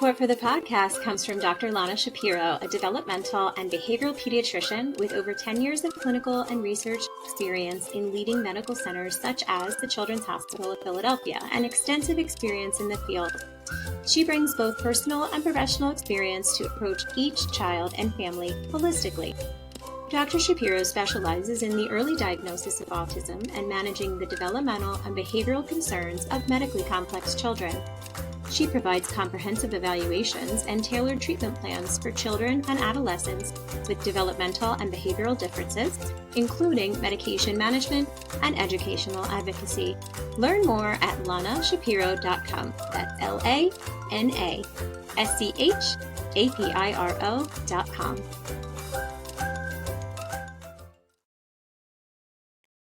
Support for the podcast comes from Dr. Lana Shapiro, a developmental and behavioral pediatrician with over 10 years of clinical and research experience in leading medical centers such as the Children's Hospital of Philadelphia and extensive experience in the field. She brings both personal and professional experience to approach each child and family holistically. Dr. Shapiro specializes in the early diagnosis of autism and managing the developmental and behavioral concerns of medically complex children. She provides comprehensive evaluations and tailored treatment plans for children and adolescents with developmental and behavioral differences, including medication management and educational advocacy. Learn more at lanashapiro.com. That's LANASCHAPIRO.com.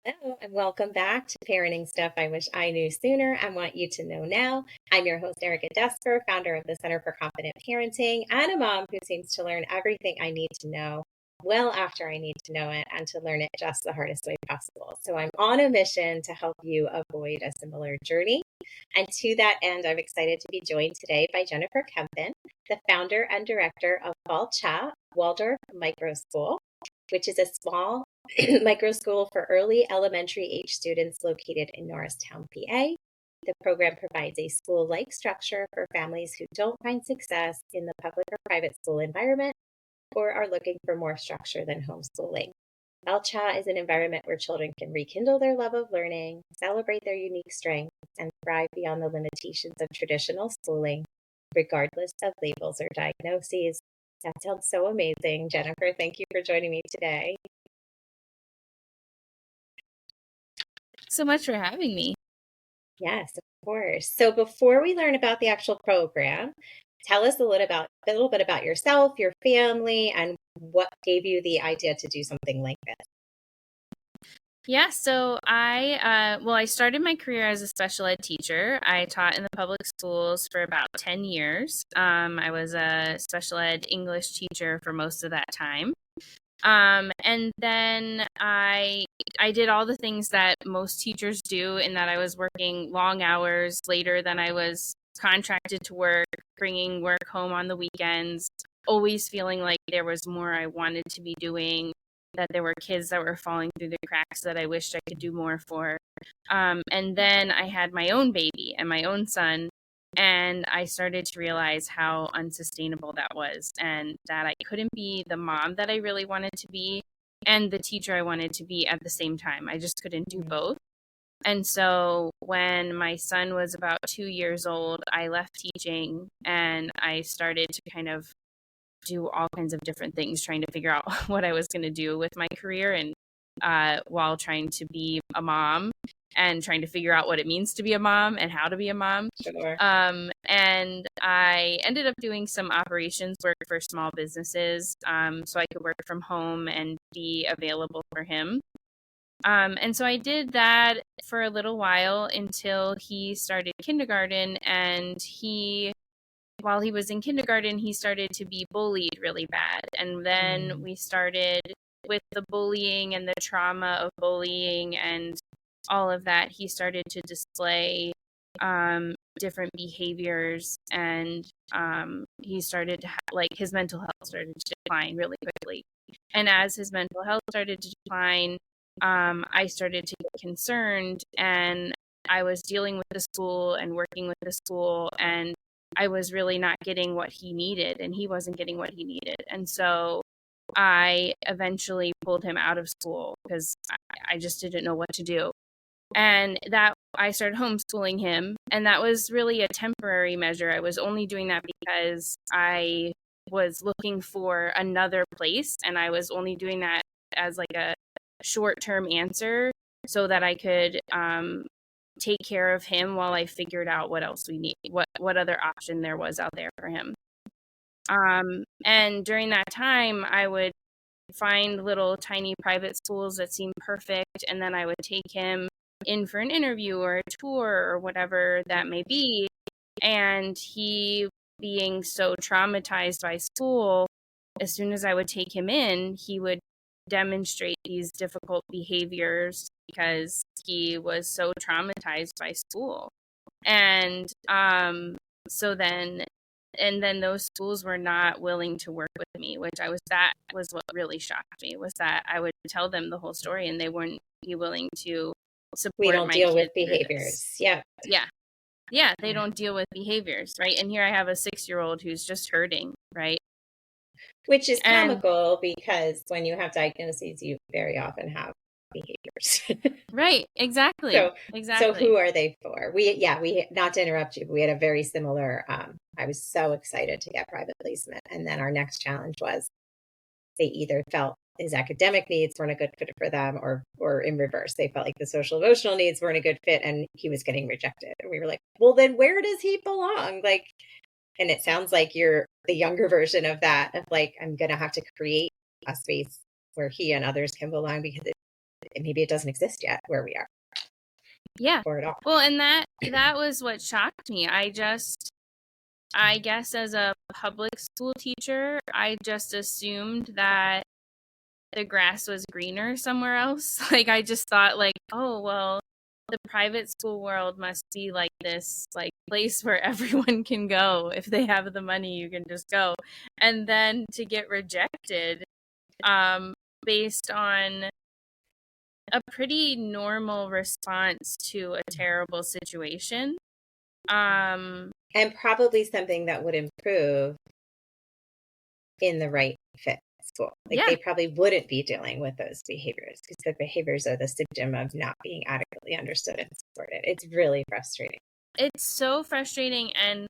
Hello, and welcome back to Parenting Stuff I Wish I Knew Sooner and Want You to Know Now. I'm your host, Erica Desper, founder of the Center for Confident Parenting, and a mom who seems to learn everything I need to know well after I need to know it and to learn it just the hardest way possible. So I'm on a mission to help you avoid a similar journey. And to that end, I'm excited to be joined today by Jennifer Kempin, the founder and director of Fáilte Waldorf Microschool, which is a small microschool for early elementary age students located in Norristown, PA. The program provides a school-like structure for families who don't find success in the public or private school environment or are looking for more structure than homeschooling. Fáilte is an environment where children can rekindle their love of learning, celebrate their unique strengths, and thrive beyond the limitations of traditional schooling, regardless of labels or diagnoses. That sounds so amazing. Jennifer, thank you for joining me today. So much for having me. Yes, of course. So before we learn about the actual program, tell us a little bit about yourself, your family, and what gave you the idea to do something like this. Yeah, so I started my career as a special ed teacher. I taught in the public schools for about 10 years. I was a special ed English teacher for most of that time. And then I did all the things that most teachers do, in that I was working long hours later than I was contracted to work, bringing work home on the weekends, always feeling like there was more I wanted to be doing, that there were kids that were falling through the cracks that I wished I could do more for. And then I had my own baby and my own son, and I started to realize how unsustainable that was, and that I couldn't be the mom that I really wanted to be and the teacher I wanted to be at the same time. I just couldn't do both. And so when my son was about 2 years old, I left teaching and I started to kind of do all kinds of different things, trying to figure out what I was going to do with my career, and while trying to be a mom and trying to figure out what it means to be a mom and how to be a mom. Sure. And I ended up doing some operations work for small businesses, so I could work from home and be available for him. And so I did that for a little while until he started kindergarten, and while he was in kindergarten, he started to be bullied really bad. And then we started with the bullying and the trauma of bullying and all of that. He started to display different behaviors, and he started to his mental health started to decline really quickly. And as his mental health started to decline, I started to get concerned, and I was dealing with the school and working with the school, and I was really not getting what he needed, and he wasn't getting what he needed. And so I eventually pulled him out of school because I just didn't know what to do. And that I started homeschooling him, and that was really a temporary measure. I was only doing that because I was looking for another place, and I was only doing that as like a short-term answer so that I could take care of him while I figured out what else we need, what other option there was out there for him. And during that time, I would find little tiny private schools that seemed perfect, and then I would take him in for an interview or a tour or whatever that may be. And he, being so traumatized by school, as soon as I would take him in, he would demonstrate these difficult behaviors because he was so traumatized by school. And so then and then those schools were not willing to work with me, that was what really shocked me, was that I would tell them the whole story and they wouldn't be willing to We support don't my deal with kids through this. behaviors. Yeah. Yeah. Yeah, they don't deal with behaviors, right? And here I have a 6-year-old who's just hurting, right? Which is And comical because when you have diagnoses, you very often have behaviors. right, exactly. So Exactly. who are they for? We not to interrupt you, but we had a very similar, I was so excited to get private placement. And then our next challenge was they either felt his academic needs weren't a good fit for them, or in reverse, they felt like the social emotional needs weren't a good fit and he was getting rejected. And we were like, well, then where does he belong? Like, and it sounds like you're the younger version of that, of like, I'm going to have to create a space where he and others can belong because maybe it doesn't exist yet where we are. Yeah. Or at all. Well, and that was what shocked me. I guess as a public school teacher, I just assumed that the grass was greener somewhere else. Like, I just thought, like, oh, well, the private school world must be like this, like, place where everyone can go. If they have the money, you can just go. And then to get rejected, based on a pretty normal response to a terrible situation. And probably something that would improve in the right fit school. Like, Yeah. they probably wouldn't be dealing with those behaviors because the behaviors are the symptom of not being adequately understood and supported. It's really frustrating. It's so frustrating and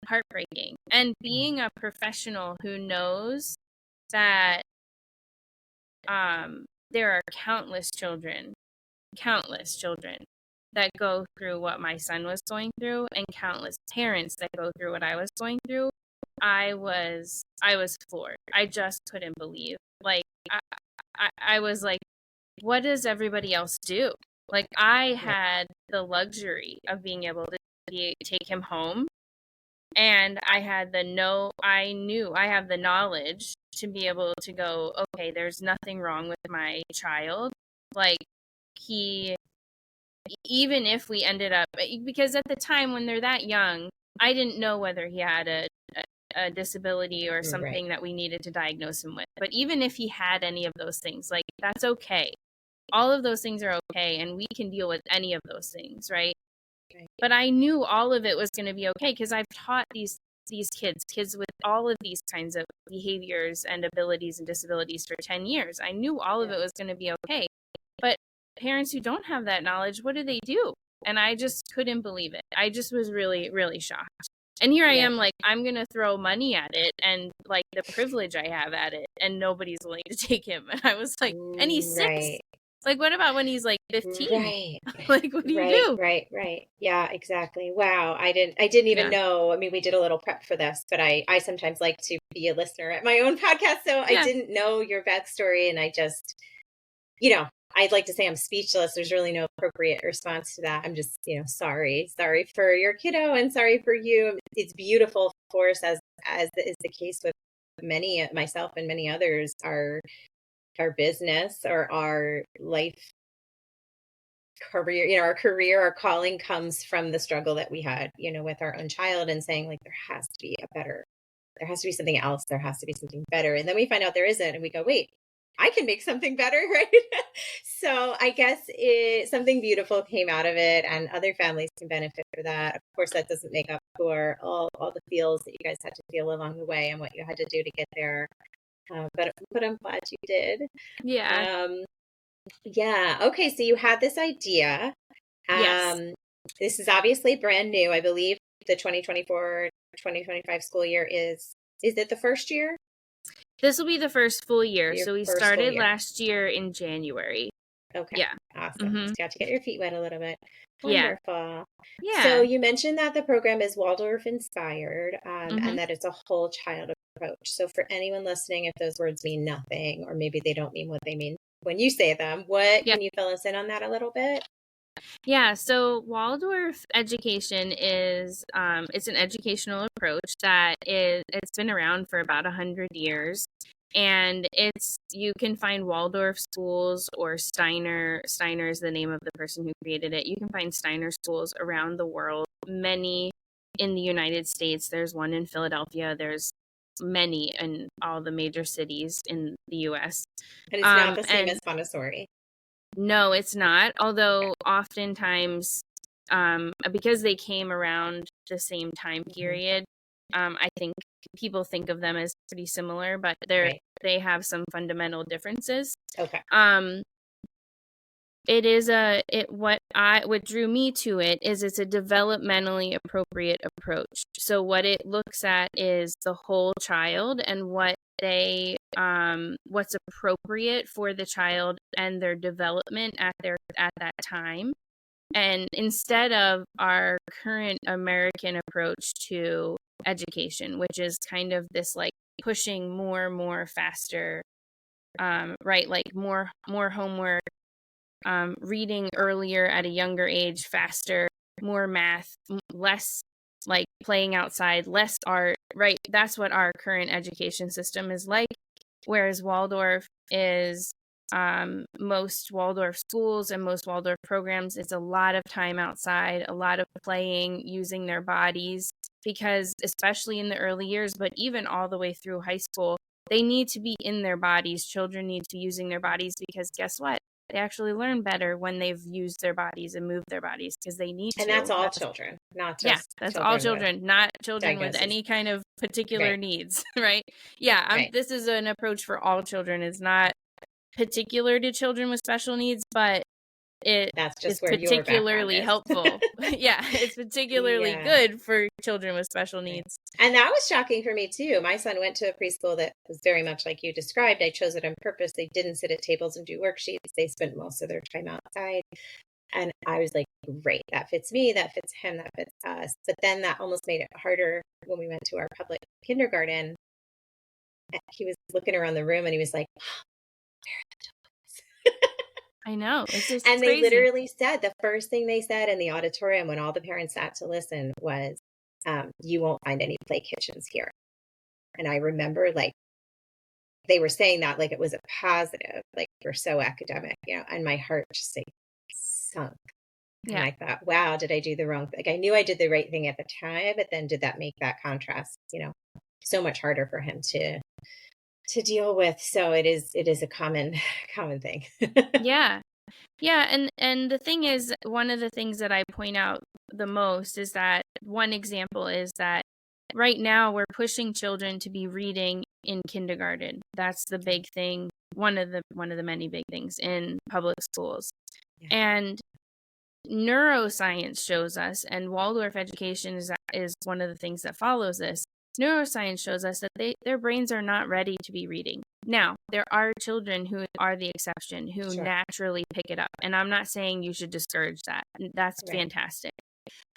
heartbreaking. And being a professional who knows that there are countless children that go through what my son was going through, and countless parents that go through what I was going through, I was floored. I just couldn't believe. Like, I was like, what does everybody else do? Like, I had the luxury of being able to take him home, and I have the knowledge to be able to go, okay, there's nothing wrong with my child. Like, even if we ended up, because at the time when they're that young, I didn't know whether he had a disability or something that we needed to diagnose him with. But even if he had any of those things, like, that's okay. All of those things are okay, and we can deal with any of those things, right? But I knew all of it was going to be okay because I've taught these kids with all of these kinds of behaviors and abilities and disabilities for 10 years. I knew all of it was going to be okay. But parents who don't have that knowledge, what do? And I just couldn't believe it. I just was really, really shocked. And here I am, like, I'm going to throw money at it and, like, the privilege I have at it, and nobody's willing to take him. And I was like, and he's 6. Like, what about when he's like 15? Right. Like, what do you do? Right. Yeah, exactly. Wow. I didn't even know. I mean, we did a little prep for this, but I sometimes like to be a listener at my own podcast. So I didn't know your backstory. And I just, I'd like to say I'm speechless. There's really no appropriate response to that. I'm just, sorry for your kiddo and sorry for you. It's beautiful, of course, as is the case with many, myself and many others, our business or our life career, our calling comes from the struggle that we had, with our own child, and saying, like, there has to be something else. There has to be something better. And then we find out there isn't. And we go, wait, I can make something better, right? So I guess something beautiful came out of it, and other families can benefit for that. Of course, that doesn't make up for all the feels that you guys had to feel along the way and what you had to do to get there. But I'm glad you did. Yeah. Yeah. Okay. So you had this idea. Yes. This is obviously brand new. I believe the 2024-2025 school year is it the first year? This will be the first full year. So we started last year in January. Okay. Yeah. Awesome. Mm-hmm. Just got to get your feet wet a little bit. Wonderful. Yeah. So you mentioned that the program is Waldorf inspired, and that it's a whole child approach. So for anyone listening, if those words mean nothing, or maybe they don't mean what they mean when you say them, can you fill us in on that a little bit? Yeah, so Waldorf education is it's an educational approach it's been around for about 100 years, and you can find Waldorf schools, or Steiner is the name of the person who created it. You can find Steiner schools around the world, many in the United States. There's one in Philadelphia. There's many in all the major cities in the US. And it's not the same And as Montessori. no, it's not. Although oftentimes, because they came around the same time period, I think people think of them as pretty similar, but they have some fundamental differences. Okay. It is what drew me to it is it's a developmentally appropriate approach. So what it looks at is the whole child and what's appropriate for the child and their development at that time. And instead of our current American approach to education, which is kind of this like pushing more faster, right? Like more homework, reading earlier at a younger age, faster, more math, less like playing outside, less art, right? That's what our current education system is like. Whereas Waldorf is, most Waldorf schools and most Waldorf programs, it's a lot of time outside, a lot of playing, using their bodies, because especially in the early years, but even all the way through high school, they need to be in their bodies. Children need to be using their bodies because guess what? They actually learn better when they've used their bodies and moved their bodies because they need to. And that's all children, not just that's all children, not children with any kind of particular needs, right? Yeah, this is an approach for all children. It's not particular to children with special needs, but that's just is where particularly helpful. Yeah, it's particularly good for children with special needs. And that was shocking for me too. My son went to a preschool that was very much like you described. I chose it on purpose. They didn't sit at tables and do worksheets. They spent most of their time outside. And I was like, great, that fits me, that fits him, that fits us. But then that almost made it harder when we went to our public kindergarten. He was looking around the room and he was like, I know. It's just and crazy. They literally said, the first thing they said in the auditorium when all the parents sat to listen was, you won't find any play kitchens here. And I remember like they were saying that like it was a positive, like we're so academic, and my heart just like sunk. Yeah. And I thought, wow, did I do the wrong thing? Like I knew I did the right thing at the time, but then did that make that contrast, so much harder for him to deal with? So it is a common thing. Yeah. And the thing is, one of the things that I point out the most is that one example is that right now we're pushing children to be reading in kindergarten. That's the big thing. One of the many big things in public schools. Yeah. And neuroscience shows us, and Waldorf education is one of the things that follows this. Neuroscience shows us that their brains are not ready to be reading. Now, there are children who are the exception, who naturally pick it up. And I'm not saying you should discourage that. That's fantastic.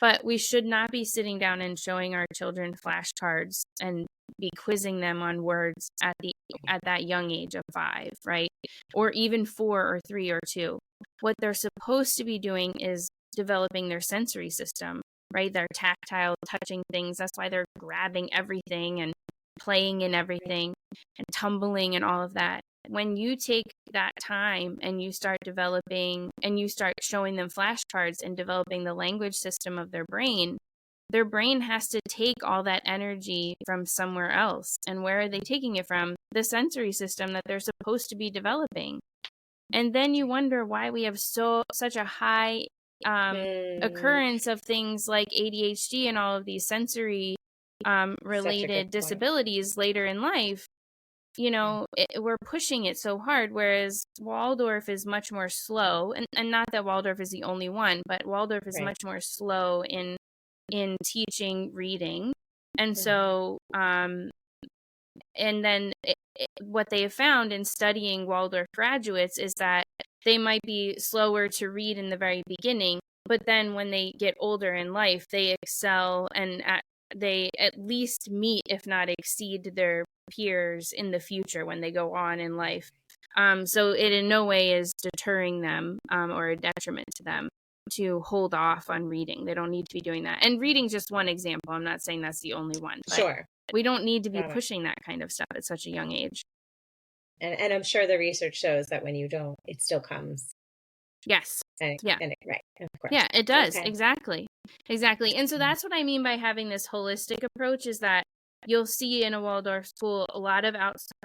But we should not be sitting down and showing our children flashcards and be quizzing them on words at that young age of 5, right? Or even 4 or 3 or 2. What they're supposed to be doing is developing their sensory system, right? They're tactile, touching things. That's why they're grabbing everything and playing in everything and tumbling and all of that. When you take that time and you start developing and you start showing them flashcards and developing the language system of their brain has to take all that energy from somewhere else. And where are they taking it from? The sensory system that they're supposed to be developing. And then you wonder why we have such a high occurrence of things like ADHD and all of these sensory related disabilities later in life. We're pushing it so hard, whereas Waldorf is much more slow, and not that Waldorf is the only one, but Waldorf is much more slow in teaching reading. And so and then what they have found in studying Waldorf graduates is that they might be slower to read in the very beginning, but then when they get older in life, they excel and they at least meet, if not exceed, their peers in the future when they go on in life. So it in no way is deterring them or a detriment to them to hold off on reading. They don't need to be doing that. And reading's just one example. I'm not saying that's the only one. But we don't need to be pushing that kind of stuff at such a young age. And I'm sure the research shows that when you don't, it still comes. Yes. Yeah. Right. Of course. Yeah, it does. Okay. Exactly. And so that's what I mean by having this holistic approach, is that you'll see in a Waldorf school a lot of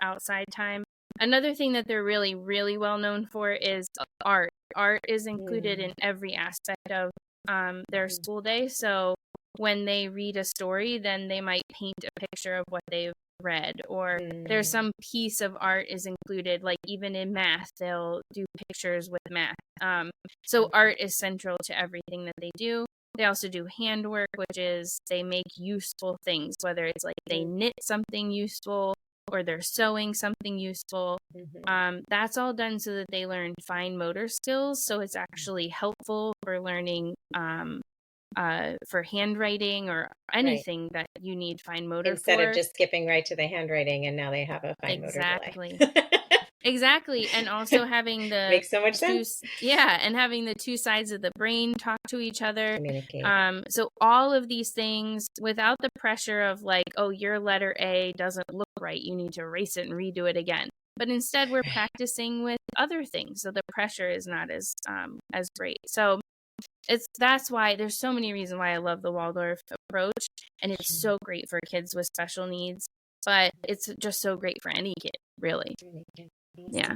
outside time. Another thing that they're really, really well known for is art. Art is included in every aspect of their school day. So when they read a story, then they might paint a picture of what they've read, or there's some piece of art is included, like even in math, they'll do pictures with math. So art is central to everything that they do. They also do handwork, which is they make useful things, whether it's like they knit something useful or they're sewing something useful. That's all done so that they learn fine motor skills. So it's actually helpful for learning for handwriting or anything that you need fine motor Instead for. of just skipping right to the handwriting, and now they have a fine motor delay. Exactly. And also having the makes so much sense. And having the two sides of the brain talk to each other. Communicate. So all of these things without the pressure of like, oh, your letter A doesn't look right, you need to erase it and redo it again. But instead we're practicing with other things, so the pressure is not as great. So that's why there's so many reasons why I love the Waldorf approach, and it's so great for kids with special needs, but it's just so great for any kid, really. Yeah.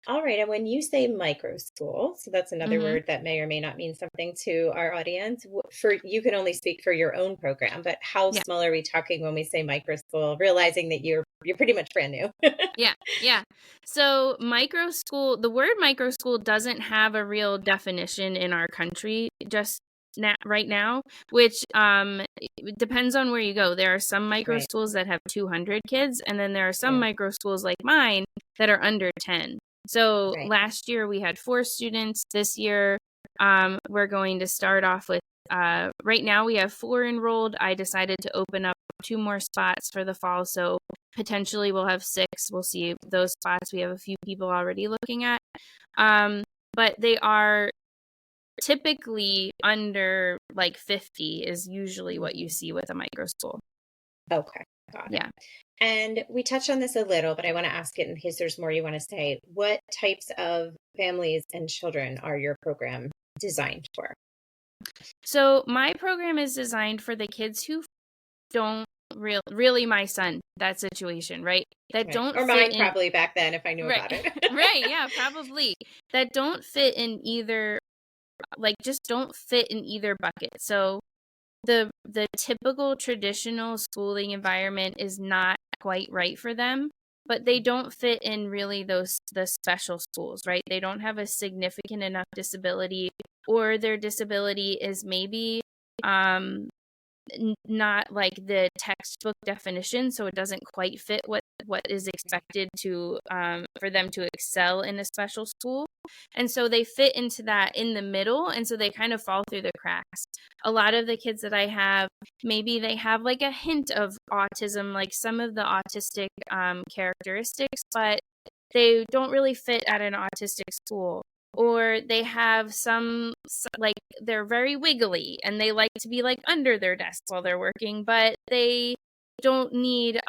All right. And when you say microschool, so that's another word that may or may not mean something to our audience. You can only speak for your own program, but how small are we talking when we say microschool, realizing that you're pretty much brand new? Yeah. So microschool, the word microschool doesn't have a real definition in our country just right now, which it depends on where you go. There are some micro schools that have 200 kids, and then there are some micro schools like mine that are under 10. So last year we had 4 students. This year we're going to start off with right now we have 4 enrolled. I decided to open up 2 more spots for the fall, so potentially we'll have 6. We'll see those spots. We have a few people already looking at, but they are typically under like 50 is usually what you see with a micro school. Okay, got it. And we touched on this a little, but I want to ask it in case there's more you want to say. What types of families and children are your program designed for? So my program is designed for the kids who don't really my son, that situation, right? That don't or fit mine probably back then if I knew about it. Yeah, probably. That don't fit in either, like just don't fit in either bucket. So the typical traditional schooling environment is not quite right for them, but they don't fit in really the special schools, right? They don't have a significant enough disability, or their disability is maybe not like the textbook definition, so it doesn't quite fit what is expected to for them to excel in a special school. And so they fit into that in the middle, and so they kind of fall through the cracks. A lot of the kids that I have, maybe they have like a hint of autism, like some of the autistic characteristics, but they don't really fit at an autistic school. Or they have some, like, they're very wiggly and they like to be like under their desks while they're working, but they don't need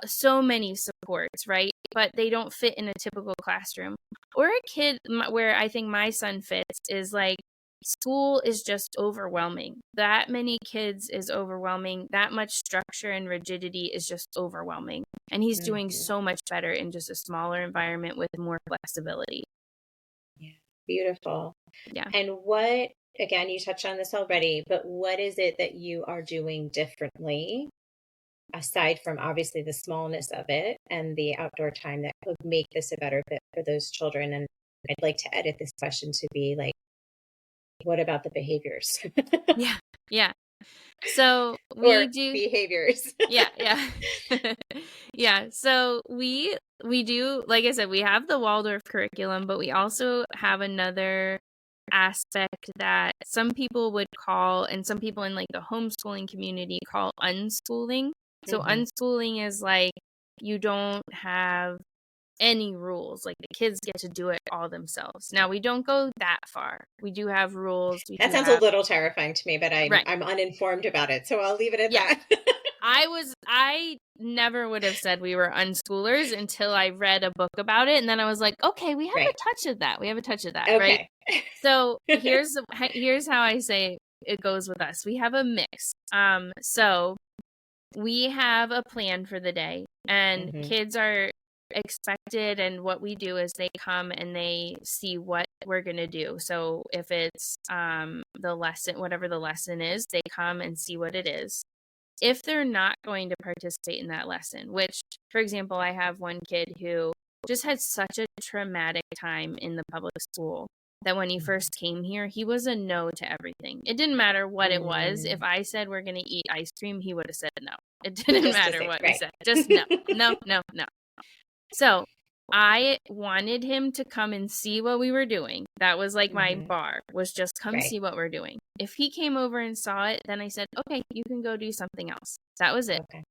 so many supports, right? But they don't fit in a typical classroom. Or a kid where I think my son fits is like, school is just overwhelming. That many kids is overwhelming. That much structure and rigidity is just overwhelming. And he's doing so much better in just a smaller environment with more flexibility. Yeah, beautiful. Yeah. And what, again, you touched on this already, but what is it that you are doing differently, aside from obviously the smallness of it and the outdoor time, that would make this a better fit for those children? And I'd like to edit this question to be like, what about the behaviors? Yeah. So we do behaviors. Yeah. Yeah. So we do, like I said, we have the Waldorf curriculum, but we also have another aspect that some people would call, and some people in like the homeschooling community call, unschooling. So unschooling is like, you don't have any rules, like the kids get to do it all themselves. Now we don't go that far. We do have rules. That sounds a little terrifying to me, but I'm uninformed about it, so I'll leave it at that. I never would have said we were unschoolers until I read a book about it. And then I was like, okay, we have Right. a touch of that. We have a touch of that. Right. Okay. So here's how I say it goes with us. We have a mix. So we have a plan for the day, and kids are expected, and what we do is they come and they see what we're going to do. So if it's the lesson, whatever the lesson is, they come and see what it is. If they're not going to participate in that lesson, which, for example, I have one kid who just had such a traumatic time in the public school that when he first came here, he was a no to everything. It didn't matter what it was. If I said we're going to eat ice cream, he would have said no. It didn't Just matter say, what right. we said. Just no, no, no, no. So I wanted him to come and see what we were doing. That was like my bar, was just come see what we're doing. If he came over and saw it, then I said, okay, you can go do something else. That was it. Okay.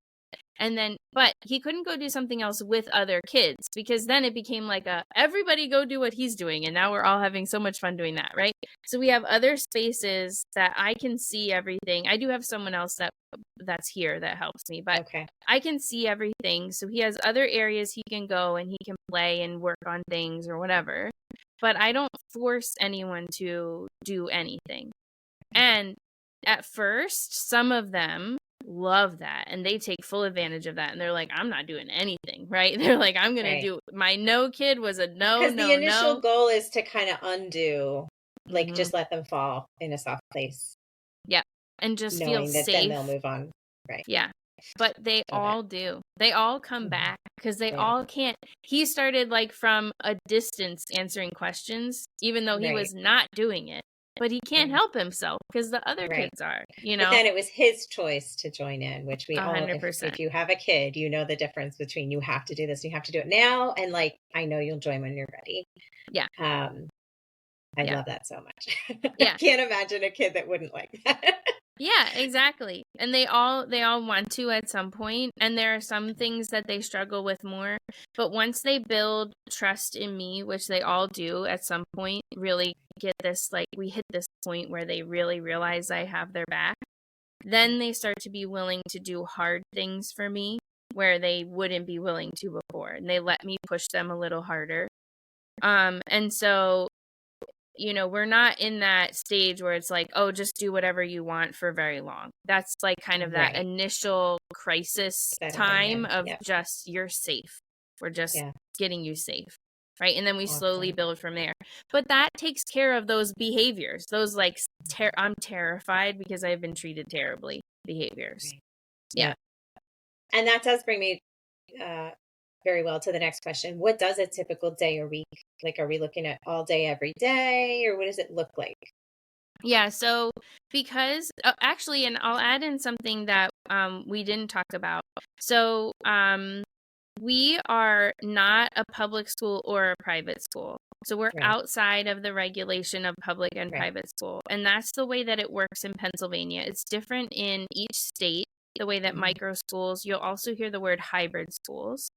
And then, but he couldn't go do something else with other kids, because then it became like everybody go do what he's doing. And now we're all having so much fun doing that. Right. So we have other spaces that I can see everything. I do have someone else that's here that helps me, but I can see everything. So he has other areas he can go and he can play and work on things or whatever, but I don't force anyone to do anything. And at first, some of them love that and they take full advantage of that, and they're like, I'm not doing anything, right? They're like, I'm gonna do my no. Kid was a no, because the initial goal is to kind of undo, like just let them fall in a soft place, and just knowing feel that safe. then they'll move on, right? But they all do. They all come back because they all can't. He started like from a distance answering questions, even though he was not doing it. But he can't help himself because the other kids are, But then it was his choice to join in, which we 100%. all, if you have a kid, you know the difference between you have to do this, and you have to do it now, and like, I know you'll join when you're ready. Yeah. I love that so much. Yeah. I can't imagine a kid that wouldn't like that. Yeah, exactly. And they all want to at some point, and there are some things that they struggle with more, but once they build trust in me, which they all do at some point, really get this, like, we hit this point where they really realize I have their back, then they start to be willing to do hard things for me where they wouldn't be willing to before, and they let me push them a little harder. And so, you know, we're not in that stage where it's like, oh, just do whatever you want for very long. That's like kind of that initial crisis time of just, you're safe. We're just getting you safe. Right. And then we slowly build from there. But that takes care of those behaviors, those like, I'm terrified because I've been treated terribly behaviors. Yeah. And that does bring me very well to the next question. What does a typical day or week, like, are we looking at all day, every day, or what does it look like? Yeah. So because actually, and I'll add in something that we didn't talk about. So we are not a public school or a private school. So we're outside of the regulation of public and private school. And that's the way that it works in Pennsylvania. It's different in each state, the way that micro schools, you'll also hear the word hybrid schools.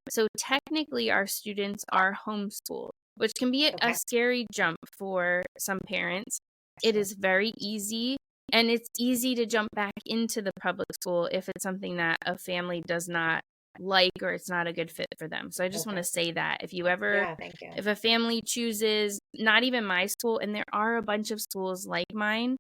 So technically our students are homeschooled, which can be a scary jump for some parents. It is very easy, and it's easy to jump back into the public school if it's something that a family does not like or it's not a good fit for them. So I just want to say that if you ever, if a family chooses not even my school, and there are a bunch of schools like mine,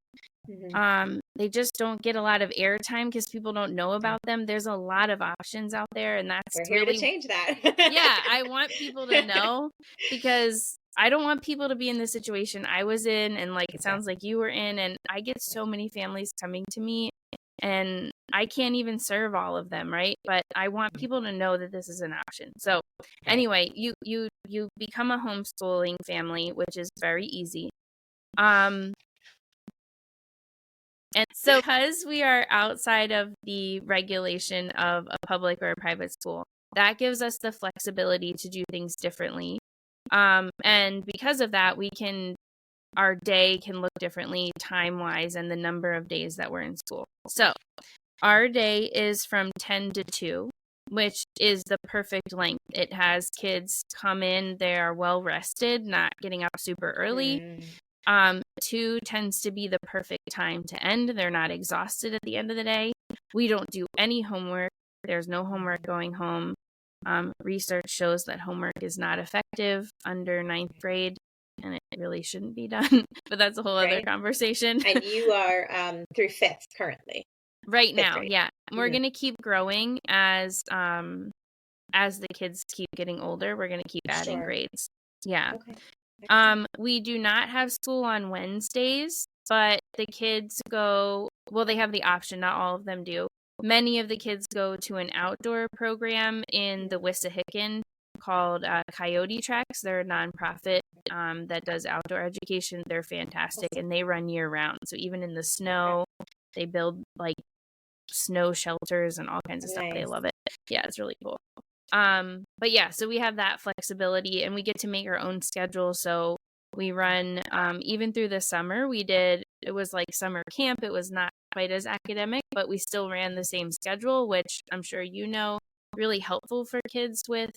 they just don't get a lot of airtime because people don't know about them. There's a lot of options out there, and that's we're here to change that. Yeah, I want people to know, because I don't want people to be in the situation I was in, and like it sounds like you were in, and I get so many families coming to me, and I can't even serve all of them, right? But I want people to know that this is an option. So anyway, you become a homeschooling family, which is very easy. And so because we are outside of the regulation of a public or a private school, that gives us the flexibility to do things differently. And because of that, our day can look differently time-wise and the number of days that we're in school. So our day is from 10 to 2, which is the perfect length. It has kids come in, they are well rested, not getting up super early. 2 tends to be the perfect time to end. They're not exhausted at the end of the day. We don't do any homework. There's no homework going home. Research shows that homework is not effective under ninth grade, and it really shouldn't be done. But that's a whole other Right. conversation. And you are through fifth currently. Right Fifth now, grade. yeah. We're going to keep growing as the kids keep getting older. We're going to keep adding Sure. grades. Yeah. Okay. Excellent. We do not have school on Wednesdays, but the kids go, well, they have the option, not all of them do. Many of the kids go to an outdoor program in the Wissahickon called Coyote Tracks. They're a nonprofit that does outdoor education. They're fantastic, and they run year round. So even in the snow, they build like snow shelters and all kinds of stuff. They Nice. love it. Yeah, it's really cool. But yeah, so we have that flexibility, and we get to make our own schedule. So we run even through the summer. It was like summer camp. It was not quite as academic, but we still ran the same schedule, which I'm sure you know, really helpful for kids with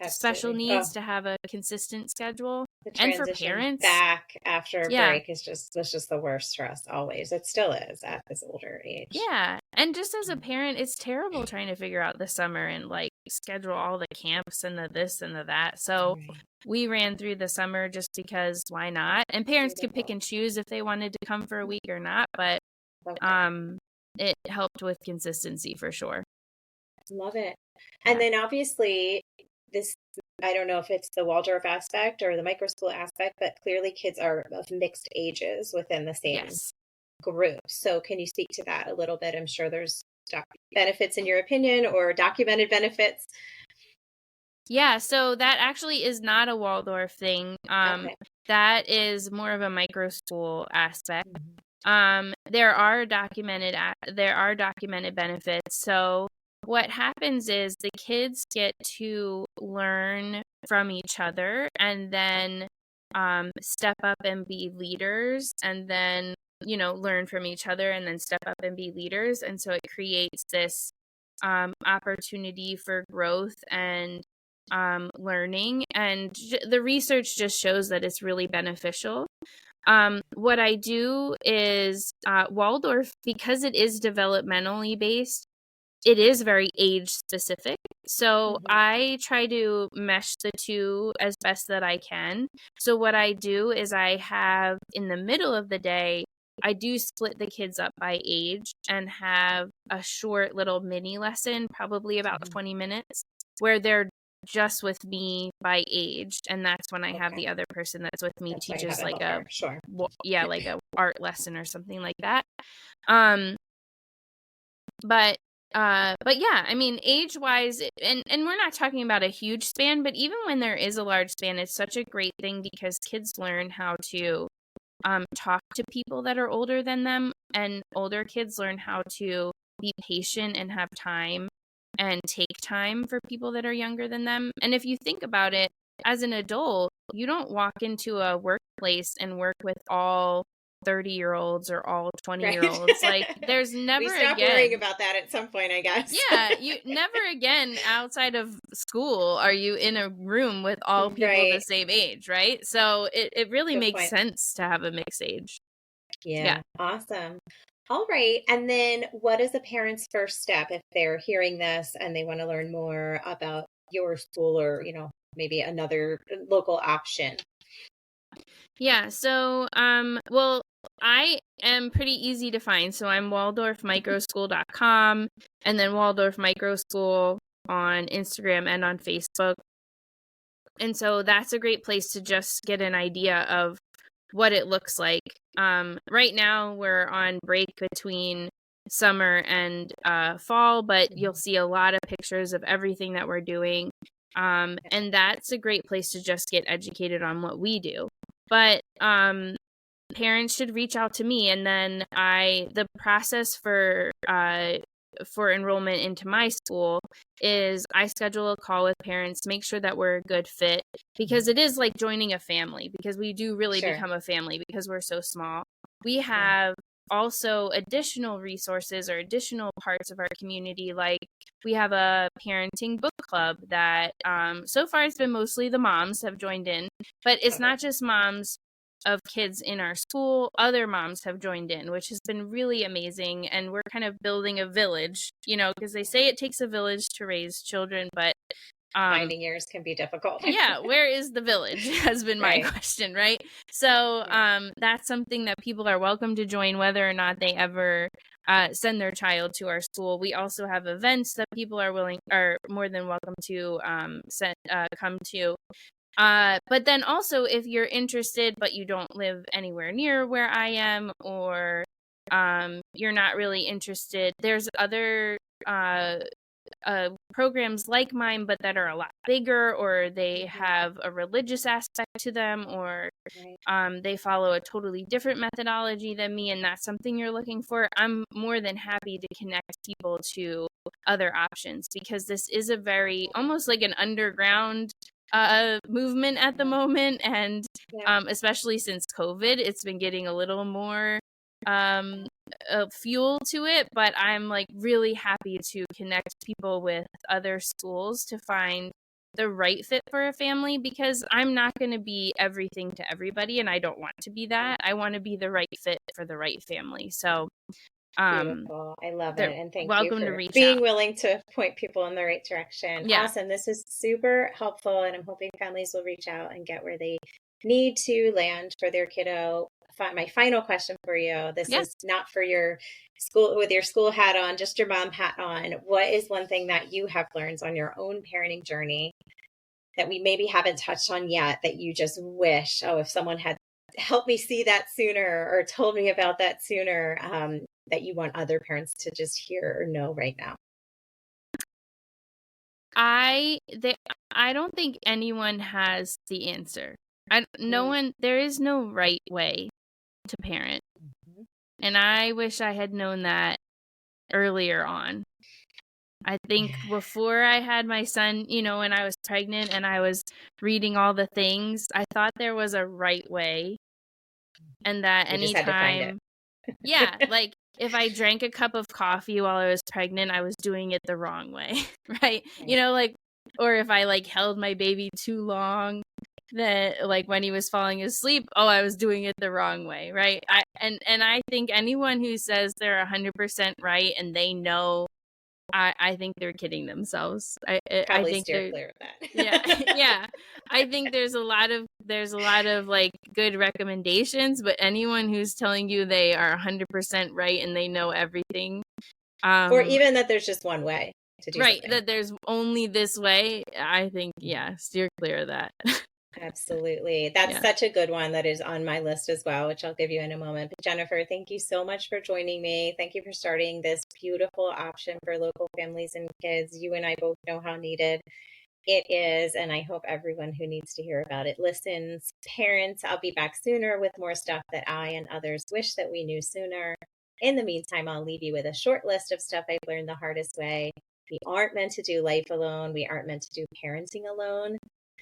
special needs to have a consistent schedule. The And for transition parents, back after a yeah, break was just the worst for us always. It still is at this older age. yeah. And just as a parent, it's terrible trying to figure out the summer and like schedule all the camps and the this and the that. So we ran through the summer just because why not? And parents could pick and choose if they wanted to come for a week or not, but it helped with consistency for sure. Love it. And then obviously this, I don't know if it's the Waldorf aspect or the microschool aspect, but clearly kids are of mixed ages within the same group. So can you speak to that a little bit? I'm sure there's benefits in your opinion or documented benefits. Yeah, so that actually is not a Waldorf thing. That is more of a microschool aspect. There are documented benefits. So what happens is the kids get to learn from each other and then step up and be leaders, and then learn from each other and then step up and be leaders. And so it creates this opportunity for growth and learning, and the research just shows that it's really beneficial. What I do is Waldorf, because it is developmentally based, it is very age specific. So I try to mesh the two as best that I can. So what I do is I have in the middle of the day, I do split the kids up by age and have a short little mini lesson, probably about 20 minutes, where they're just with me by age, and that's when I have the other person that's with me teaches like a like a art lesson or something like that. But yeah, I mean, age wise, and we're not talking about a huge span, but even when there is a large span, it's such a great thing because kids learn how to talk to people that are older than them, and older kids learn how to be patient and have time and take time for people that are younger than them. And if you think about it, as an adult, you don't walk into a workplace and work with all 30-year-olds or all 20-year-olds. Like there's never we stop worrying about that at some point, I guess. Yeah, you never again outside of school are you in a room with all people the same age, right? So it really makes sense to have a mixed age. Yeah. Awesome. All right. And then what is a parent's first step if they're hearing this and they want to learn more about your school or, maybe another local option? Yeah. So, well, I am pretty easy to find. So I'm waldorfmicroschool.com and then Waldorf Microschool on Instagram and on Facebook. And so that's a great place to just get an idea of what it looks like. Right now we're on break between summer and fall, but you'll see a lot of pictures of everything that we're doing. And that's a great place to just get educated on what we do. But parents should reach out to me, and then the process for enrollment into my school is I schedule a call with parents, make sure that we're a good fit, because it is like joining a family, because we do really become a family because we're so small. We have also additional resources or additional parts of our community, like we have a parenting book club that so far it's been mostly the moms have joined in, but it's not just moms. of kids in our school, other moms have joined in, which has been really amazing. And we're kind of building a village, because they say it takes a village to raise children, but finding yours can be difficult. Yeah, where is the village has been my Right. question, right? So that's something that people are welcome to join, whether or not they ever send their child to our school. We also have events that people are more than welcome to come to. But then also, if you're interested but you don't live anywhere near where I am, or you're not really interested, there's other programs like mine, but that are a lot bigger, or they have a religious aspect to them, or they follow a totally different methodology than me, and that's something you're looking for. I'm more than happy to connect people to other options, because this is a very almost like an underground movement at the moment, and especially since COVID, it's been getting a little more fuel to it. But I'm like really happy to connect people with other schools to find the right fit for a family, because I'm not going to be everything to everybody, and I don't want to be that. I want to be the right fit for the right family. So beautiful. I love it. And thank you welcome to for reach being out. willing to point people in the right direction. Yeah. Awesome. This is super helpful. And I'm hoping families will reach out and get where they need to land for their kiddo. My final question for you. This is not for your school with your school hat on, just your mom hat on. What is one thing that you have learned on your own parenting journey that we maybe haven't touched on yet, that you just wish, if someone had helped me see that sooner or told me about that sooner, that you want other parents to just hear or know right now? I don't think anyone has the answer. There is no right way to parent. Mm-hmm. And I wish I had known that earlier on. I think before I had my son, when I was pregnant and I was reading all the things, I thought there was a right way, and that You just had to find it. Yeah, like if I drank a cup of coffee while I was pregnant, I was doing it the wrong way, right? Or if I held my baby too long, that when he was falling asleep, I was doing it the wrong way, right? I think anyone who says they're 100% right and they know, I think they're kidding themselves. I Probably think steer they're clear of that. yeah. I think there's a lot of good recommendations, but anyone who's telling you they are 100% right and they know everything, or even that there's just one way to do something. that there's only this way, I think steer clear of that. Absolutely. That's such a good one that is on my list as well, which I'll give you in a moment. But Jennifer, thank you so much for joining me. Thank you for starting this beautiful option for local families and kids. You and I both know how needed it is, and I hope everyone who needs to hear about it listens. Parents, I'll be back sooner with more stuff that I and others wish that we knew sooner. In the meantime, I'll leave you with a short list of stuff I've learned the hardest way. We aren't meant to do life alone. We aren't meant to do parenting alone.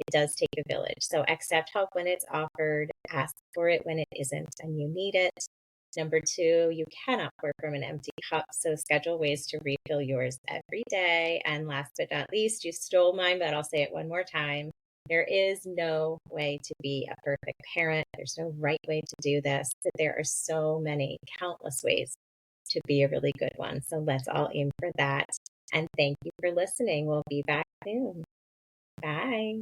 It does take a village. So accept help when it's offered, ask for it when it isn't and you need it. Number 2, you cannot pour from an empty cup, so schedule ways to refill yours every day. And last but not least, you stole mine, but I'll say it one more time. There is no way to be a perfect parent. There's no right way to do this, but there are so many, countless ways to be a really good one. So let's all aim for that. And thank you for listening. We'll be back soon. Bye.